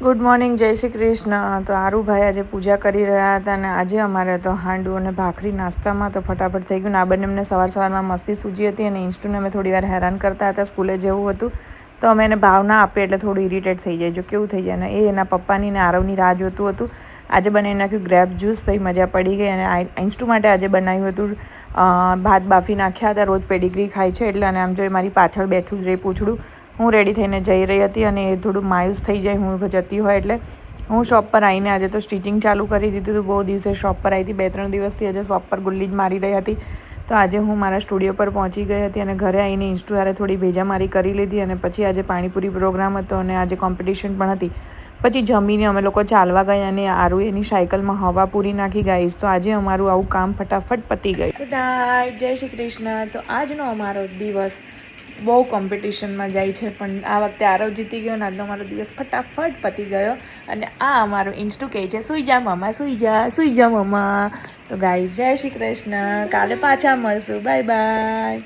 Good morning, જય શ્રી કૃષ્ણ. તો આરુભાઈ આજે પૂજા કરી રહ્યા હતા અને આજે અમારે તો હાંડું અને ભાખરી નાસ્તામાં તો ફટાફટ થઈ ગયું. આ બંને અમને સવારમાં મસ્તી સૂજી હતી અને ઇન્સ્ટુને અમે થોડી વાર હેરાન કરતા હતા. સ્કૂલે જેવું હતું તો અમે એને ભાવ ના આપીએ એટલે થોડું ઇરિટેટ થઈ જાય. જો કેવું થઈ જાય ને એ એના પપ્પાની ને આરવની રાહ જોતું હતું. આજે બનાવી નાખ્યું ગ્રેપ જ્યુસ, ભાઈ મજા પડી ગઈ. અને ઇન્સ્ટુ માટે આજે બનાવ્યું હતું ભાત બાફી નાખ્યા હતા. રોજ પેડિગ્રી ખાય છે એટલે અને આમ જો મારી પાછળ બેઠું જ રહી પૂછડું. હું રેડી થઈને જઈ રહી હતી અને એ થોડું માયુસ થઈ જાય હું જતી હોય એટલે હું શોપ પર આવીને આજે તો સ્ટિચિંગ ચાલુ કરી દીધું હતું. બહુ દિવસે શોપ પર આવી હતી, 2-3 દિવસથી આજે શોપ પર ગુલ્લી જ મારી રહી હતી. તો આજે હું મારા સ્ટુડિયો પર પહોંચી ગઈ હતી અને ઘરે આવીને ઇન્સ્ટુ યારે થોડી ભેજામારી કરી લીધી અને પછી આજે પાણીપુરી પ્રોગ્રામ હતો અને આજે કોમ્પિટિશન પણ હતી. પછી જમીને અમે લોકો ચાલવા ગયા અને આરુ એની સાયકલમાં હવા પૂરી નાખી ગાઈશ. તો આજે અમારું આવું કામ ફટાફટ પતી ગયું. ગુડ નાઇટ, જય શ્રી કૃષ્ણ. તો આજનો અમારો દિવસ બહુ કોમ્પિટિશનમાં જાય છે પણ આ વખતે આરવ જીતી ગયો અને આજનો અમારો દિવસ ફટાફટ પતી ગયો. અને આ અમારું ઇન્સ્ટુ કહે છે સુઈ જા મમ્મા, સુઈ જા મમ્મા. તો ગાઈઝ, જય શ્રી કૃષ્ણ. કાલે પાછા મળશું. Bye bye.